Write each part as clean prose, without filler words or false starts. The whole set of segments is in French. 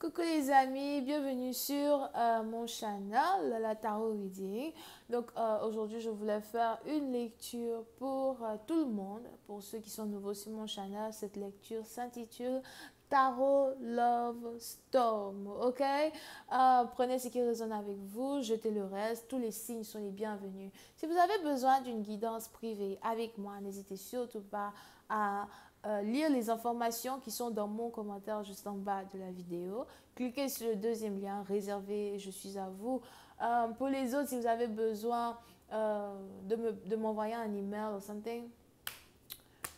Coucou les amis, bienvenue sur mon channel, la Tarot Reading. Donc aujourd'hui, je voulais faire une lecture pour tout le monde. Pour ceux qui sont nouveaux sur mon channel, cette lecture s'intitule Tarot Love Storm. Ok, prenez ce qui résonne avec vous, jetez le reste. Tous les signes sont les bienvenus. Si vous avez besoin d'une guidance privée avec moi, n'hésitez surtout pas à lire les informations qui sont dans mon commentaire juste en bas de la vidéo. Cliquez sur le deuxième lien, réservé, je suis à vous. Pour les autres, si vous avez besoin de m'envoyer un email ou something,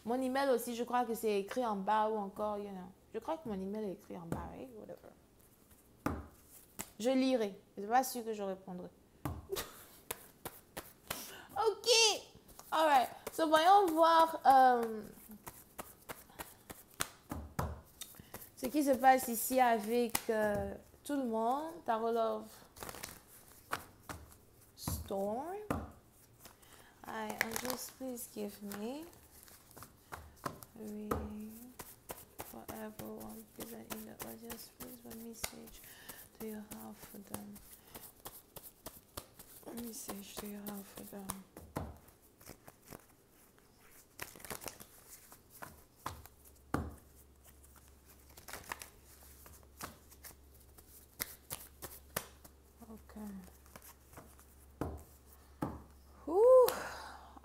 mon email aussi, je crois que c'est écrit en bas ou encore, je crois que mon email est écrit en bas, right? Whatever. Je lirai, je ne suis pas sûre que je répondrai. Ok, alright, so voyons voir ce qui se passe ici avec tout le monde. Tarot Love Storm. Just please give me reading for everyone present in the audience. Please, what message do you have for them? What message do you have for them?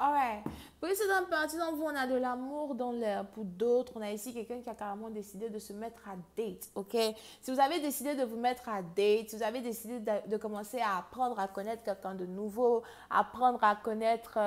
Alright. Pour cette partie d'entre vous, on a de l'amour dans l'air. Pour d'autres, on a ici quelqu'un qui a carrément décidé de se mettre à date. Ok? Si vous avez décidé de vous mettre à date, si vous avez décidé de commencer à apprendre à connaître quelqu'un de nouveau, apprendre à connaître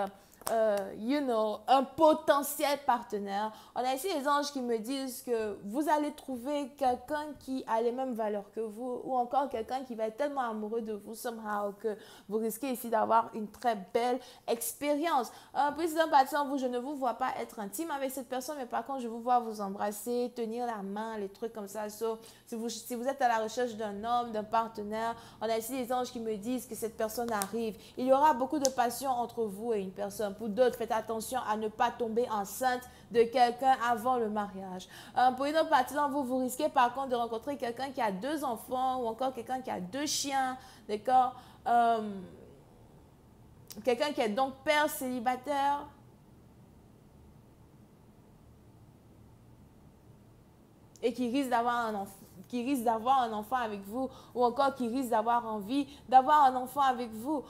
un potentiel partenaire. On a ici les anges qui me disent que vous allez trouver quelqu'un qui a les mêmes valeurs que vous ou encore quelqu'un qui va être tellement amoureux de vous somehow que vous risquez ici d'avoir une très belle expérience. Président Patient, vous, je ne vous vois pas être intime avec cette personne, mais par contre, je vous vois vous embrasser, tenir la main, les trucs comme ça. So, si vous êtes à la recherche d'un homme, d'un partenaire, on a ici les anges qui me disent que cette personne arrive. Il y aura beaucoup de passion entre vous et une personne. Pour d'autres, faites attention à ne pas tomber enceinte de quelqu'un avant le mariage. Pour une autre partie d'entre vous, vous risquez par contre de rencontrer quelqu'un qui a 2 enfants ou encore quelqu'un qui a 2 chiens, d'accord? Quelqu'un qui est donc père célibataire. Et qui risque d'avoir un enfant avec vous ou encore qui risque d'avoir envie d'avoir un enfant avec vous.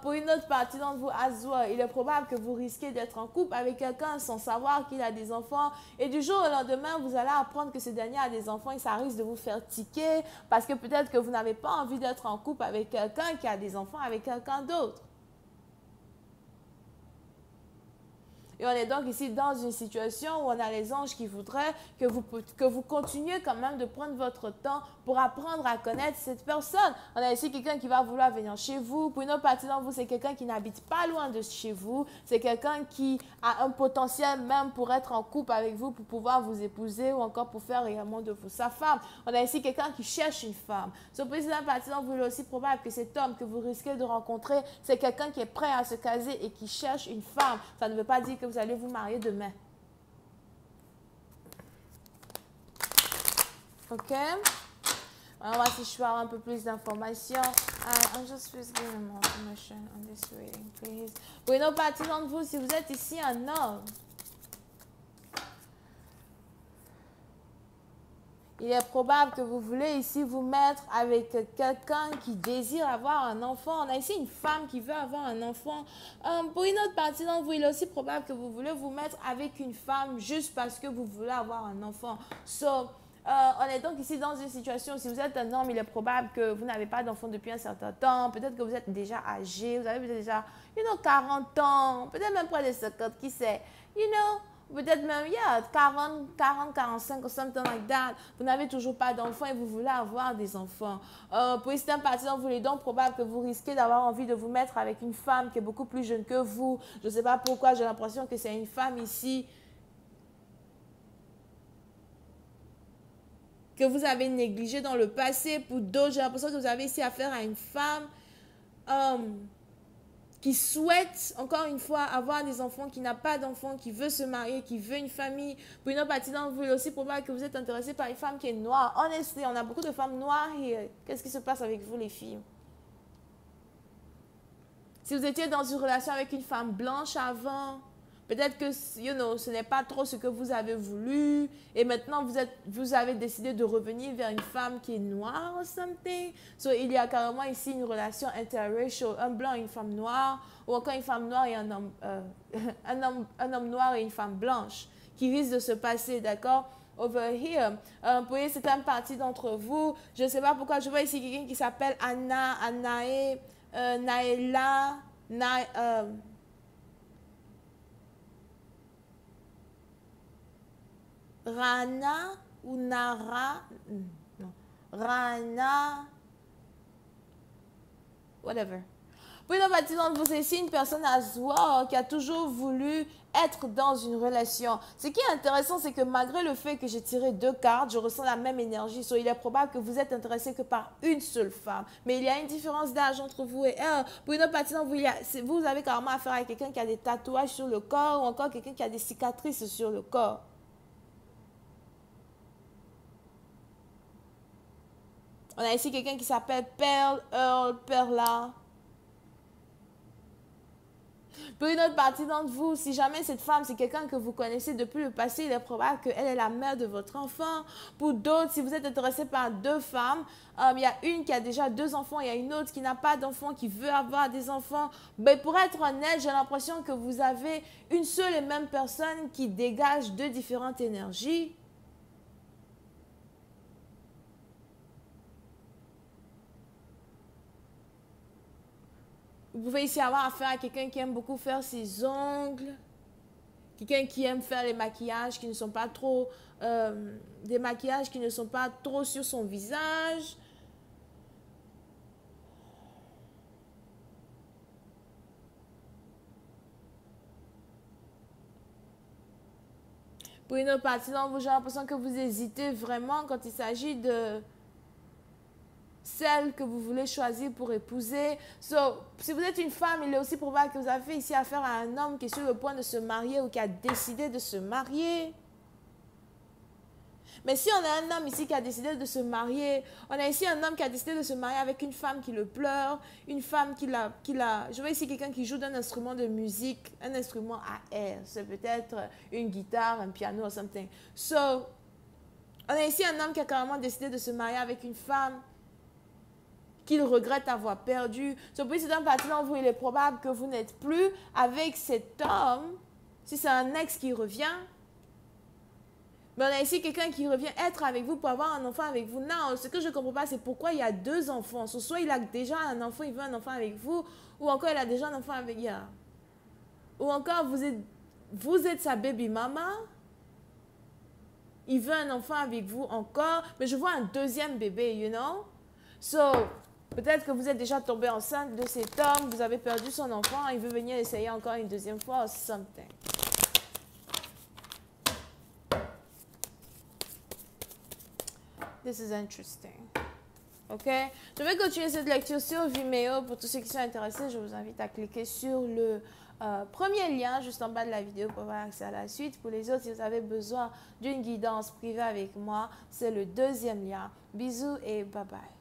Pour une autre partie d'entre vous, Azua, il est probable que vous risquez d'être en couple avec quelqu'un sans savoir qu'il a des enfants et du jour au lendemain, vous allez apprendre que ce dernier a des enfants et ça risque de vous faire tiquer parce que peut-être que vous n'avez pas envie d'être en couple avec quelqu'un qui a des enfants avec quelqu'un d'autre. Et on est donc ici dans une situation où on a les anges qui voudraient que vous continuiez quand même de prendre votre temps pour apprendre à connaître cette personne. On a ici quelqu'un qui va vouloir venir chez vous. Pour une autre partie d'entre vous, c'est quelqu'un qui n'habite pas loin de chez vous. C'est quelqu'un qui a un potentiel même pour être en couple avec vous, pour pouvoir vous épouser ou encore pour faire réellement de vous sa femme. On a ici quelqu'un qui cherche une femme. Sur une partie d'entre vous, il est aussi probable que cet homme que vous risquez de rencontrer, c'est quelqu'un qui est prêt à se caser et qui cherche une femme. Ça ne veut pas dire que vous allez vous marier demain. Ok? On va voir si je peux avoir un peu plus d'informations. I'm just giving more information on this reading, please. Pour une autre partie d'entre vous, si vous êtes ici un homme, il est probable que vous voulez ici vous mettre avec quelqu'un qui désire avoir un enfant. On a ici une femme qui veut avoir un enfant. Pour une autre partie d'entre vous, il est aussi probable que vous voulez vous mettre avec une femme juste parce que vous voulez avoir un enfant. On est donc ici dans une situation, si vous êtes un homme, il est probable que vous n'avez pas d'enfant depuis un certain temps. Peut-être que vous êtes déjà âgé, vous avez peut-être déjà 40 ans, peut-être même près de 50, qui sait. Peut-être même, 40, 45 ou something like that. Vous n'avez toujours pas d'enfants et vous voulez avoir des enfants. Pour certaines parties d'entre vous, il est donc probable que vous risquez d'avoir envie de vous mettre avec une femme qui est beaucoup plus jeune que vous. Je ne sais pas pourquoi, j'ai l'impression que c'est une femme ici que vous avez négligée dans le passé. Pour d'autres, j'ai l'impression que vous avez ici affaire à une femme qui souhaite, encore une fois, avoir des enfants, qui n'a pas d'enfants, qui veut se marier, qui veut une famille. Pour une autre partie d'entre vous, il est aussi probable que vous êtes intéressé par une femme qui est noire. Honestly, on a beaucoup de femmes noires et qu'est-ce qui se passe avec vous, les filles? Si vous étiez dans une relation avec une femme blanche avant, peut-être que, ce n'est pas trop ce que vous avez voulu. Et maintenant, vous avez décidé de revenir vers une femme qui est noire ou something. So, il y a carrément ici une relation interracial. Un blanc et une femme noire. Ou encore une femme noire et un homme, un homme noir et une femme blanche. Qui risque de se passer, d'accord? Over here. Vous voyez, c'est une partie d'entre vous. Je ne sais pas pourquoi. Je vois ici quelqu'un qui s'appelle Anna, Anae, Naela, Rana ou Nara, non, Rana, whatever. Pour une partie d'entre vous, c'est ici une personne as well qui a toujours voulu être dans une relation. Ce qui est intéressant, c'est que malgré le fait que j'ai tiré 2 cartes, je ressens la même énergie. So, il est probable que vous êtes intéressé que par une seule femme. Mais il y a une différence d'âge entre vous et elle. Pour une autre partie d'entre vous, vous avez carrément affaire à quelqu'un qui a des tatouages sur le corps ou encore quelqu'un qui a des cicatrices sur le corps. On a ici quelqu'un qui s'appelle Pearl, Earl, Perla. Pour une autre partie d'entre vous, si jamais cette femme, c'est quelqu'un que vous connaissez depuis le passé, il est probable qu'elle est la mère de votre enfant. Pour d'autres, si vous êtes intéressé par 2 femmes, il y a une qui a déjà 2 enfants, il y a une autre qui n'a pas d'enfants, qui veut avoir des enfants. Mais pour être honnête, j'ai l'impression que vous avez une seule et même personne qui dégage 2 différentes énergies. Vous pouvez ici avoir affaire à quelqu'un qui aime beaucoup faire ses ongles, quelqu'un qui aime faire les maquillages qui ne sont pas trop, des maquillages qui ne sont pas trop sur son visage. Pour une autre partie d'entre vous, j'ai l'impression que vous hésitez vraiment quand il s'agit de celle que vous voulez choisir pour épouser. So, si vous êtes une femme, il est aussi probable que vous avez ici affaire à un homme qui est sur le point de se marier ou qui a décidé de se marier. Mais si on a un homme ici qui a décidé de se marier, on a ici un homme qui a décidé de se marier avec une femme qui le pleure, une femme qui l'a... Je vois ici quelqu'un qui joue d'un instrument de musique, un instrument à air. C'est peut-être une guitare, un piano ou something. So, on a ici un homme qui a carrément décidé de se marier avec une femme qu'il regrette avoir perdu. So, puis c'est un parti d'entre vous, il est probable que vous n'êtes plus avec cet homme, si c'est un ex qui revient. Mais on a ici quelqu'un qui revient être avec vous pour avoir un enfant avec vous. Non, ce que je ne comprends pas, c'est pourquoi il y a 2 enfants. Soit il a déjà un enfant, il veut un enfant avec vous, ou encore il a déjà un enfant avec vous. Ou encore vous êtes sa baby mama. Il veut un enfant avec vous encore, mais je vois un 2e bébé, you know? So, peut-être que vous êtes déjà tombé enceinte de cet homme, vous avez perdu son enfant, il veut venir essayer encore une 2e fois ou something. This is interesting. OK? Je vais continuer cette lecture sur Vimeo. Pour tous ceux qui sont intéressés, je vous invite à cliquer sur le premier lien juste en bas de la vidéo pour avoir accès à la suite. Pour les autres, si vous avez besoin d'une guidance privée avec moi, c'est le 2e lien. Bisous et bye bye.